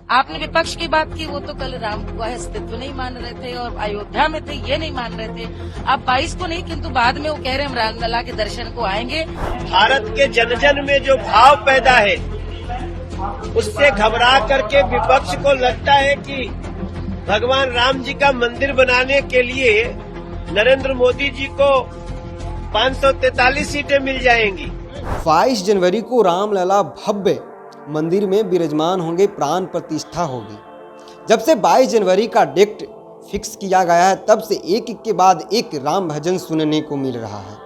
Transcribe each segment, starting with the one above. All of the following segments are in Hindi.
आपने विपक्ष की बात की, वो तो कल राम का अस्तित्व नहीं मान रहे थे और अयोध्या में थे, ये नहीं मान रहे थे। अब 22 को नहीं, किंतु बाद में वो कह रहे हैं हम रामलला के दर्शन को आएंगे। भारत के जन जन में जो भाव पैदा है, उससे घबरा करके विपक्ष को लगता है कि भगवान राम जी का मंदिर बनाने के लिए नरेंद्र मोदी जी को 543 सीटें मिल जाएंगी। 22 जनवरी को रामलला भव्य मंदिर में विराजमान होंगे, प्राण प्रतिष्ठा होगी। जब से 22 जनवरी का डेट फिक्स किया गया है, तब से एक के बाद एक राम भजन सुनने को मिल रहा है।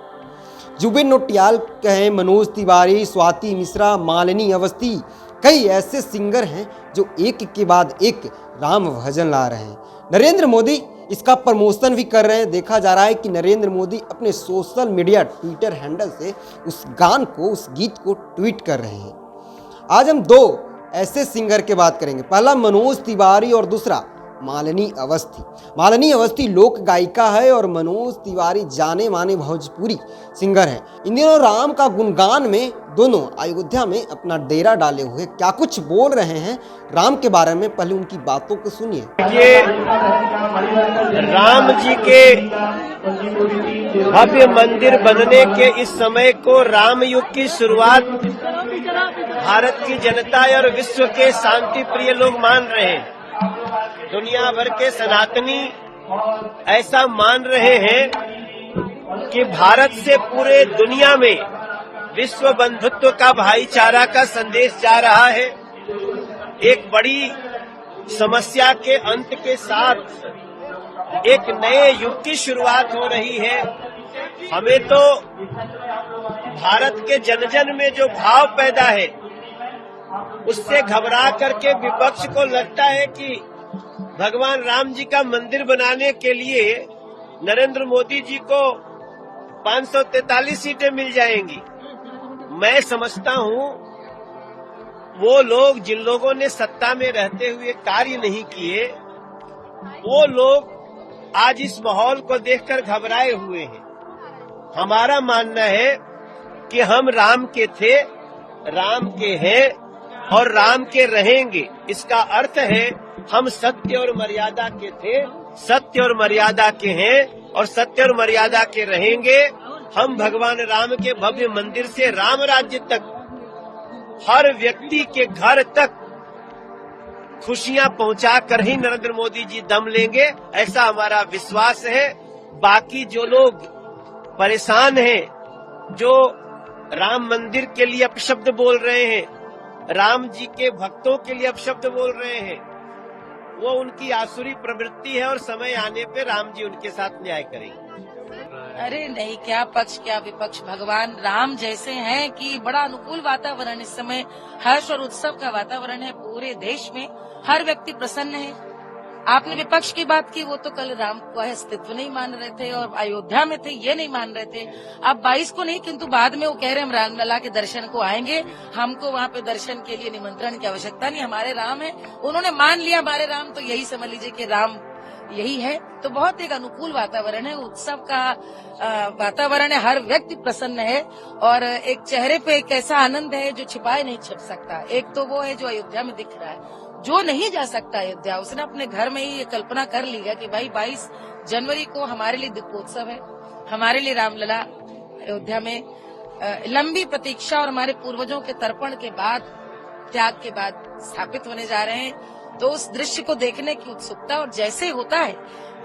जुबिन नौटियाल कहें, मनोज तिवारी, स्वाति मिश्रा, मालिनी अवस्थी, कई ऐसे सिंगर हैं जो एक के बाद एक राम भजन ला रहे हैं। नरेंद्र मोदी इसका प्रमोशन भी कर रहे हैं। देखा जा रहा है कि नरेंद्र मोदी अपने सोशल मीडिया ट्विटर हैंडल से उस गान को, उस गीत को ट्वीट कर रहे हैं। आज हम दो ऐसे सिंगर की बात करेंगे, पहला मनोज तिवारी और दूसरा मालिनी अवस्थी। मालिनी अवस्थी लोक गायिका है और मनोज तिवारी जाने माने भोजपुरी सिंगर हैं। इन दिनों राम का गुणगान में दोनों अयोध्या में अपना डेरा डाले हुए क्या कुछ बोल रहे हैं राम के बारे में, पहले उनकी बातों को सुनिए। ये राम जी के भव्य मंदिर बनने के इस समय को राम युग की शुरुआत भारत की जनता और विश्व के शांति प्रिय लोग मान रहे हैं। दुनिया भर के सनातनी ऐसा मान रहे हैं कि भारत से पूरे दुनिया में विश्व बंधुत्व का, भाईचारा का संदेश जा रहा है। एक बड़ी समस्या के अंत के साथ एक नए युग की शुरुआत हो रही है। हमें तो भारत के जन जन में जो भाव पैदा है, उससे घबरा करके विपक्ष को लगता है कि भगवान राम जी का मंदिर बनाने के लिए नरेंद्र मोदी जी को 543 सीटें मिल जाएंगी। मैं समझता हूं वो लोग जिन लोगों ने सत्ता में रहते हुए कार्य नहीं किए, वो लोग आज इस माहौल को देखकर घबराए हुए हैं। हमारा मानना है कि हम राम के थे, राम के हैं और राम के रहेंगे। इसका अर्थ है हम सत्य और मर्यादा के थे, सत्य और मर्यादा के हैं और सत्य और मर्यादा के रहेंगे। हम भगवान राम के भव्य मंदिर से राम राज्य तक, हर व्यक्ति के घर तक खुशियां पहुंचा कर ही नरेंद्र मोदी जी दम लेंगे, ऐसा हमारा विश्वास है। बाकी जो लोग परेशान हैं, जो राम मंदिर के लिए अपशब्द बोल रहे हैं, राम जी के भक्तों के लिए अपशब्द बोल रहे हैं, वो उनकी आसुरी प्रवृत्ति है और समय आने पे राम जी उनके साथ न्याय करेंगे। अरे नहीं, क्या पक्ष क्या विपक्ष, भगवान राम जैसे हैं कि बड़ा अनुकूल वातावरण इस समय, हर्ष और उत्सव का वातावरण है पूरे देश में, हर व्यक्ति प्रसन्न है। आपने विपक्ष की बात की, वो तो कल राम का अस्तित्व नहीं मान रहे थे और अयोध्या में थे, ये नहीं मान रहे थे। अब 22 को नहीं, किंतु बाद में वो कह रहे हैं हम रामलला के दर्शन को आएंगे, हमको वहाँ पे दर्शन के लिए निमंत्रण की आवश्यकता नहीं, हमारे राम है। उन्होंने मान लिया हमारे राम, तो यही समझ लीजिए कि राम यही है। तो बहुत एक अनुकूल वातावरण है, उत्सव का वातावरण है, हर व्यक्ति प्रसन्न है और एक चेहरे पे एक ऐसा आनंद है जो छिपाए नहीं छिप सकता। एक तो वो है जो अयोध्या में दिख रहा है, जो नहीं जा सकता अयोध्या, उसने अपने घर में ही ये कल्पना कर ली है कि भाई 22 जनवरी को हमारे लिए दीपोत्सव है, हमारे लिए रामलला अयोध्या में लंबी प्रतीक्षा और हमारे पूर्वजों के तर्पण के बाद, त्याग के बाद स्थापित होने जा रहे हैं। तो उस दृश्य को देखने की उत्सुकता, और जैसे होता है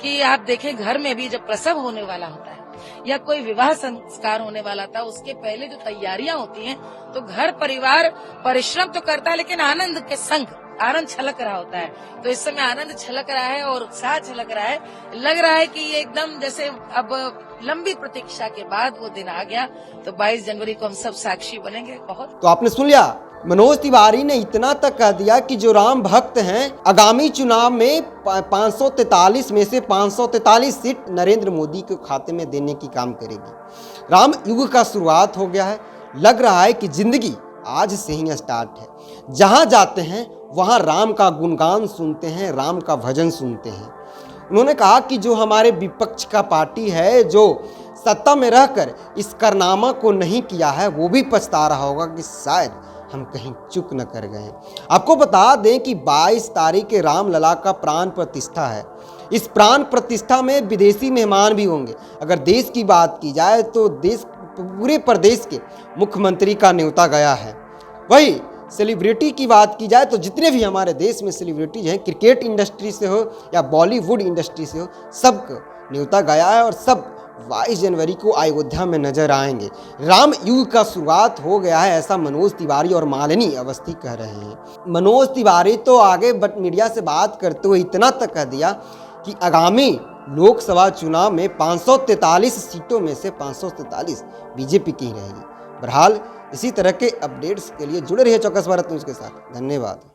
कि आप देखें घर में भी जब प्रसव होने वाला होता है या कोई विवाह संस्कार होने वाला था, उसके पहले जो तैयारियां होती हैं, तो घर परिवार परिश्रम तो करता है लेकिन आनंद के संग आनंद छलक रहा होता है। तो इस समय आनंद छलक रहा है और उत्साह छलक रहा है। लग रहा है कि ये एकदम जैसे अब लंबी प्रतीक्षा के बाद वो दिन आ गया। तो 22 जनवरी को हम सब साक्षी बनेंगे। बहुत तो आपने सुन लिया, मनोज तिवारी ने इतना तक कह दिया कि जो राम भक्त हैं, आगामी चुनाव में 543 में से 543 सीट नरेंद्र मोदी के खाते में देने की काम करेगी। राम युग का शुरुआत हो गया है। लग रहा है कि जिंदगी आज से ही स्टार्ट है। जहां जाते हैं वहां राम का गुणगान सुनते हैं, राम का भजन सुनते हैं। उन्होंने कहा कि जो हमारे विपक्ष का पार्टी है, जो सत्ता में रहकर इस कारनामा को नहीं किया है, वो भी पछता रहा होगा कि शायद हम कहीं चूक न कर गए। आपको बता दें कि 22 तारीख के रामलला का प्राण प्रतिष्ठा है। इस प्राण प्रतिष्ठा में विदेशी मेहमान भी होंगे। अगर देश की बात की जाए तो पूरे प्रदेश के मुख्यमंत्री का न्योता गया है। वही सेलिब्रिटी की बात की जाए तो जितने भी हमारे देश में सेलिब्रिटीज हैं, क्रिकेट इंडस्ट्री से हो या बॉलीवुड इंडस्ट्री से हो, सबको न्योता गया है और सब 22 जनवरी को अयोध्या में नजर आएंगे। राम युग का शुरुआत हो गया है, ऐसा मनोज तिवारी और मालिनी अवस्थी कह रहे हैं। मनोज तिवारी तो आगे बट मीडिया से बात करते हुए इतना तक कह दिया कि आगामी लोकसभा चुनाव में 543 सीटों में से 543 बीजेपी की ही रहेगी। बहरहाल इसी तरह के अपडेट्स के लिए जुड़े रहिए चौकस भारत न्यूज़ के साथ। धन्यवाद।